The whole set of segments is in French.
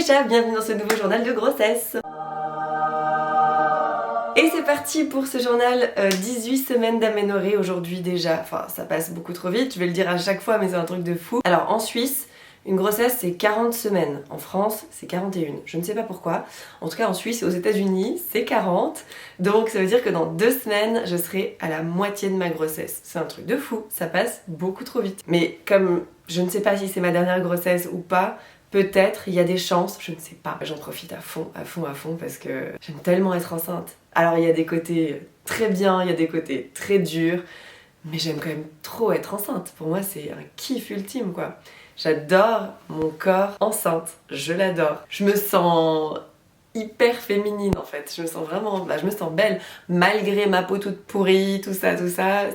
Kécha, bienvenue dans ce nouveau journal de grossesse. Et c'est parti pour ce journal 18 semaines d'aménorrhée aujourd'hui déjà. Enfin, ça passe beaucoup trop vite, je vais le dire à chaque fois, mais c'est un truc de fou. Alors en Suisse, une grossesse c'est 40 semaines. En France, c'est 41. Je ne sais pas pourquoi. En tout cas en Suisse et aux États-Unis, c'est 40. Donc ça veut dire que dans 2 semaines, je serai à la moitié de ma grossesse. C'est un truc de fou, ça passe beaucoup trop vite. Mais comme je ne sais pas si c'est ma dernière grossesse ou pas, peut-être, il y a des chances, je ne sais pas. J'en profite à fond parce que j'aime tellement être enceinte. Alors il y a des côtés très bien, il y a des côtés très durs, mais j'aime quand même trop être enceinte. Pour moi, c'est un kiff ultime, quoi. J'adore mon corps enceinte, je l'adore. Je me sens hyper féminine en fait, je me sens vraiment, je me sens belle malgré ma peau toute pourrie, tout ça,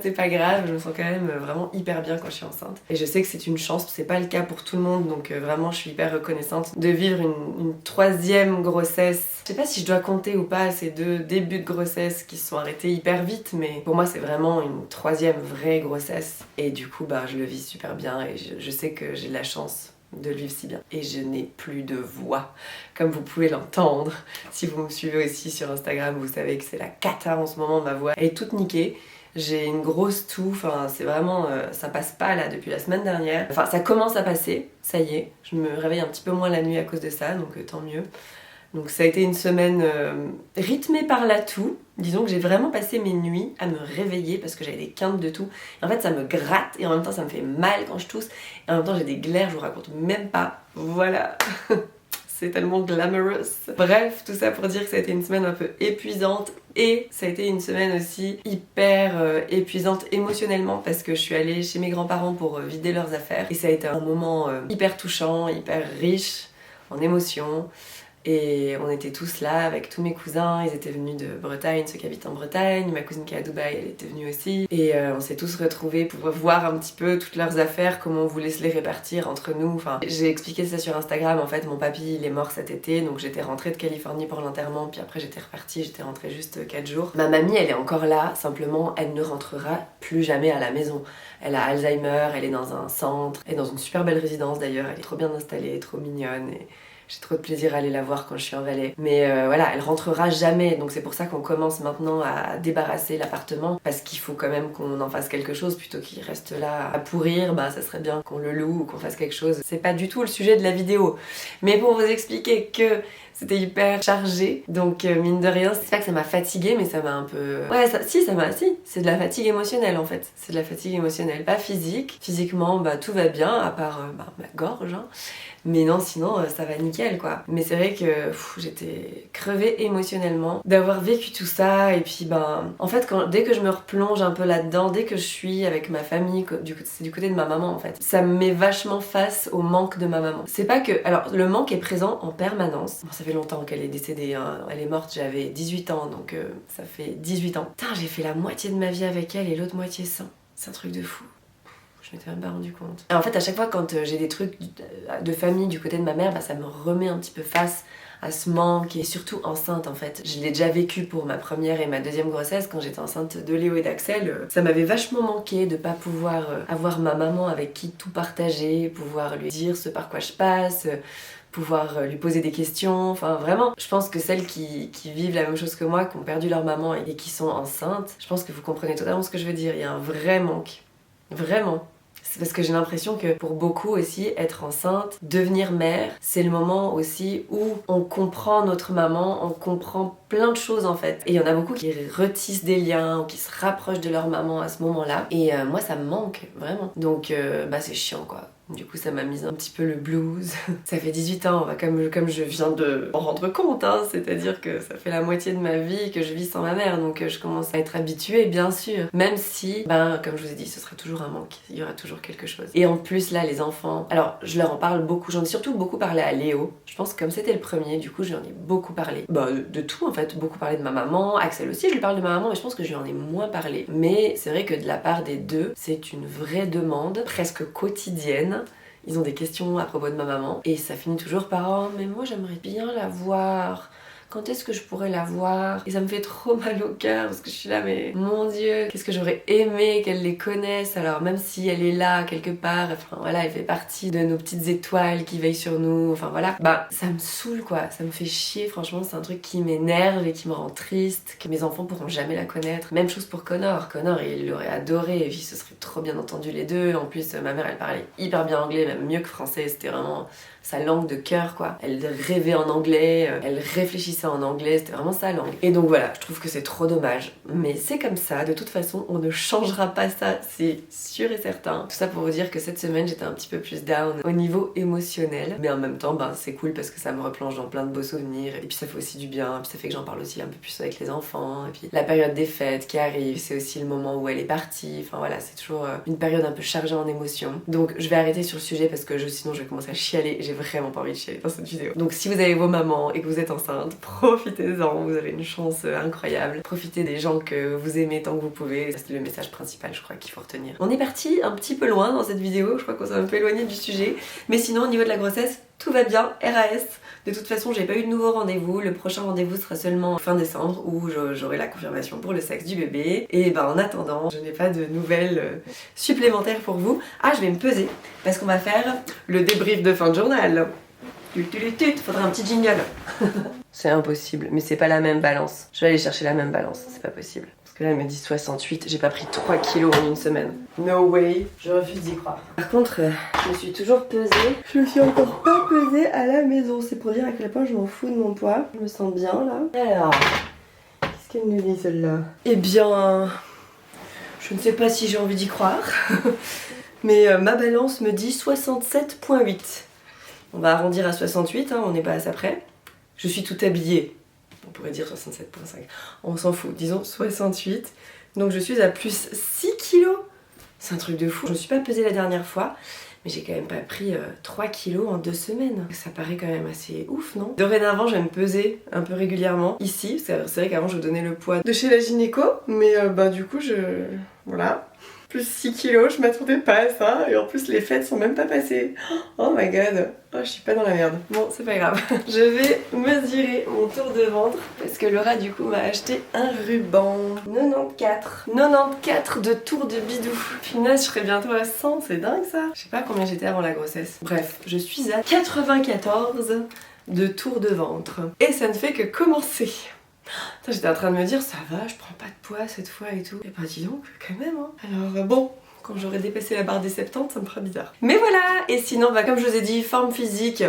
c'est pas grave, je me sens quand même vraiment hyper bien quand je suis enceinte. Et je sais que c'est une chance, c'est pas le cas pour tout le monde, donc vraiment je suis hyper reconnaissante de vivre une 3e grossesse. Je sais pas si je dois compter ou pas ces 2 débuts de grossesse qui se sont arrêtés hyper vite, mais pour moi c'est vraiment une 3e vraie grossesse. Et du coup je le vis super bien et je sais que j'ai de la chance de le vivre si bien. Et je n'ai plus de voix, comme vous pouvez l'entendre. Si vous me suivez aussi sur Instagram, vous savez que c'est la cata en ce moment, ma voix. Elle est toute niquée. J'ai une grosse toux, enfin c'est vraiment... ça passe pas là depuis la semaine dernière. Enfin ça commence à passer, ça y est. Je me réveille un petit peu moins la nuit à cause de ça, donc tant mieux. Donc ça a été une semaine rythmée par la toux. Disons que j'ai vraiment passé mes nuits à me réveiller parce que j'avais des quintes de toux. Et en fait ça me gratte et en même temps ça me fait mal quand je tousse. Et en même temps j'ai des glaires, je vous raconte même pas. Voilà. C'est tellement glamorous. Bref, tout ça pour dire que ça a été une semaine un peu épuisante. Et ça a été une semaine aussi hyper épuisante émotionnellement parce que je suis allée chez mes grands-parents pour vider leurs affaires. Et ça a été un moment hyper touchant, hyper riche en émotions. Et on était tous là avec tous mes cousins, ils étaient venus de Bretagne, ceux qui habitent en Bretagne, ma cousine qui est à Dubaï, elle était venue aussi. Et on s'est tous retrouvés pour voir un petit peu toutes leurs affaires, comment on voulait se les répartir entre nous. Enfin, j'ai expliqué ça sur Instagram, en fait mon papy il est mort cet été, donc j'étais rentrée de Californie pour l'enterrement, puis après j'étais repartie, j'étais rentrée juste 4 jours. Ma mamie elle est encore là, simplement elle ne rentrera plus jamais à la maison. Elle a Alzheimer, elle est dans un centre, elle est dans une super belle résidence d'ailleurs, elle est trop bien installée, trop mignonne et... j'ai trop de plaisir à aller la voir quand je suis en Valais. Mais voilà, elle rentrera jamais. Donc c'est pour ça qu'on commence maintenant à débarrasser l'appartement. Parce qu'il faut quand même qu'on en fasse quelque chose. Plutôt qu'il reste là à pourrir, ça serait bien qu'on le loue ou qu'on fasse quelque chose. C'est pas du tout le sujet de la vidéo. Mais pour vous expliquer que c'était hyper chargé. Donc mine de rien, c'est pas que ça m'a fatiguée, mais ça m'a un peu... Ouais, si, c'est de la fatigue émotionnelle en fait. C'est de la fatigue émotionnelle, pas physique. Physiquement, tout va bien, à part ma gorge. Hein. Mais non, sinon, ça va nickel, quoi. Mais c'est vrai que j'étais crevée émotionnellement d'avoir vécu tout ça. Et puis, en fait, dès que je me replonge un peu là-dedans, dès que je suis avec ma famille, c'est du côté de ma maman, en fait, ça me met vachement face au manque de ma maman. C'est pas que... Alors, le manque est présent en permanence. Bon, ça fait longtemps qu'elle est décédée, hein. Elle est morte, j'avais 18 ans, donc ça fait 18 ans. Putain, j'ai fait la moitié de ma vie avec elle et l'autre moitié sans. C'est un truc de fou. Je m'étais même pas rendu compte. Et en fait, à chaque fois, quand j'ai des trucs de famille du côté de ma mère, ça me remet un petit peu face à ce manque, et surtout enceinte en fait. Je l'ai déjà vécu pour ma première et ma 2e grossesse quand j'étais enceinte de Léo et d'Axel. Ça m'avait vachement manqué de pas pouvoir avoir ma maman avec qui tout partager, pouvoir lui dire ce par quoi je passe, pouvoir lui poser des questions, enfin vraiment, je pense que celles qui vivent la même chose que moi, qui ont perdu leur maman et qui sont enceintes, je pense que vous comprenez totalement ce que je veux dire, il y a un vrai manque. Vraiment. C'est parce que j'ai l'impression que pour beaucoup aussi, être enceinte, devenir mère, c'est le moment aussi où on comprend notre maman, on comprend plein de choses en fait. Et il y en a beaucoup qui retissent des liens ou qui se rapprochent de leur maman à ce moment-là. Et moi ça me manque, vraiment. Donc c'est chiant quoi. Du coup ça m'a mise un petit peu le blues. Ça fait 18 ans, comme je viens de m'en rendre compte, hein, c'est-à-dire que ça fait la moitié de ma vie que je vis sans ma mère, donc je commence à être habituée, bien sûr. Même si, comme je vous ai dit, ce sera toujours un manque, il y aura toujours quelque chose. Et en plus là, les enfants, alors je leur en parle beaucoup, j'en ai surtout beaucoup parlé à Léo. Je pense que comme c'était le premier, du coup j'en ai beaucoup parlé. De tout en fait, beaucoup parlé de ma maman, Axel aussi je lui parle de ma maman, mais je pense que je lui en ai moins parlé. Mais c'est vrai que de la part des deux, c'est une vraie demande, presque quotidienne. Ils ont des questions à propos de ma maman et ça finit toujours par « Oh mais moi j'aimerais bien la voir quand est-ce que je pourrais la voir? Et ça me fait trop mal au cœur parce que je suis là, mais mon Dieu, qu'est-ce que j'aurais aimé qu'elle les connaisse. Alors même si elle est là quelque part, enfin voilà, elle fait partie de nos petites étoiles qui veillent sur nous, enfin voilà, bah ça me saoule quoi, ça me fait chier, franchement c'est un truc qui m'énerve et qui me rend triste, que mes enfants pourront jamais la connaître. Même chose pour Connor, il l'aurait adoré, et puis ce serait trop bien entendu les deux. En plus ma mère elle parlait hyper bien anglais, même mieux que français, c'était vraiment sa langue de cœur quoi. Elle rêvait en anglais, elle réfléchissait en anglais, c'était vraiment sa langue. Et donc voilà, je trouve que c'est trop dommage. Mais c'est comme ça, de toute façon on ne changera pas ça, c'est sûr et certain. Tout ça pour vous dire que cette semaine j'étais un petit peu plus down au niveau émotionnel. Mais en même temps ben, c'est cool parce que ça me replonge dans plein de beaux souvenirs. Et puis ça fait aussi du bien, puis ça fait que j'en parle aussi un peu plus avec les enfants. Et puis la période des fêtes qui arrive, c'est aussi le moment où elle est partie. Enfin voilà, c'est toujours une période un peu chargée en émotions. Donc je vais arrêter sur le sujet parce que sinon je vais commencer à chialer. J'ai vraiment pas envie de chialer dans cette vidéo. Donc si vous avez vos mamans et que vous êtes enceinte, profitez-en, vous avez une chance incroyable. Profitez des gens que vous aimez tant que vous pouvez. C'est le message principal je crois qu'il faut retenir. On est parti un petit peu loin dans cette vidéo, je crois qu'on s'est un peu éloigné du sujet. Mais sinon au niveau de la grossesse, tout va bien, RAS. De toute façon, j'ai pas eu de nouveau rendez-vous. Le prochain rendez-vous sera seulement fin décembre où j'aurai la confirmation pour le sexe du bébé. Et ben en attendant, je n'ai pas de nouvelles supplémentaires pour vous. Ah, je vais me peser parce qu'on va faire le débrief de fin de journal. Faudra un petit jingle. C'est impossible, mais c'est pas la même balance. Je vais aller chercher la même balance, c'est pas possible. Parce que là elle me dit 68, j'ai pas pris 3 kilos en une semaine. No way, je refuse d'y croire. Par contre, je me suis toujours pesée. Je me suis encore pas pesée à la maison. C'est pour dire à quel point je m'en fous de mon poids. Je me sens bien là. Alors, qu'est-ce qu'elle nous dit celle-là? Eh bien, je ne sais pas si j'ai envie d'y croire. Mais ma balance me dit 67,8. On va arrondir à 68, hein, on n'est pas à ça près. Je suis tout habillée. On pourrait dire 67,5. On s'en fout, disons 68. Donc je suis à plus 6 kilos. C'est un truc de fou. Je me suis pas pesée la dernière fois, mais j'ai quand même pas pris 3 kilos en 2 semaines. Ça paraît quand même assez ouf, non? Dorénavant, je vais me peser un peu régulièrement ici. C'est vrai qu'avant, je donnais le poids de chez la gynéco, mais bah du coup, voilà. Plus 6 kilos, je m'attendais pas à ça. Et en plus, les fêtes sont même pas passées. Oh my god. Oh, je suis pas dans la merde. Bon, c'est pas grave. Je vais mesurer mon tour de ventre parce que Laura, du coup, m'a acheté un ruban. 94 de tour de bidou. Punaise, je serai bientôt à 100. C'est dingue, ça. Je sais pas combien j'étais avant la grossesse. Bref, je suis à 94 de tour de ventre. Et ça ne fait que commencer. J'étais en train de me dire, ça va, je prends pas de poids cette fois et tout. Et bah dis donc, quand même, hein. Alors bon, quand j'aurai dépassé la barre des 70, ça me fera bizarre. Mais voilà. Et sinon, bah comme je vous ai dit, forme physique,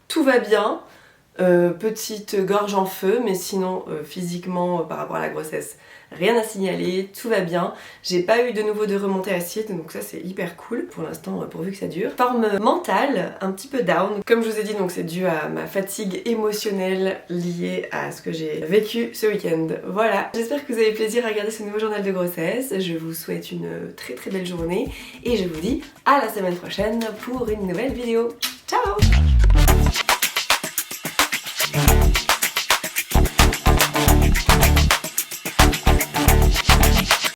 tout va bien. Petite gorge en feu, mais sinon physiquement par rapport à la grossesse, rien à signaler, tout va bien. J'ai pas eu de nouveau de remontée acide, donc ça c'est hyper cool pour l'instant, pourvu que ça dure. Forme mentale, un petit peu down. Comme je vous ai dit, donc c'est dû à ma fatigue émotionnelle liée à ce que j'ai vécu ce week-end. Voilà, j'espère que vous avez plaisir à regarder ce nouveau journal de grossesse. Je vous souhaite une très très belle journée et je vous dis à la semaine prochaine pour une nouvelle vidéo. Ciao!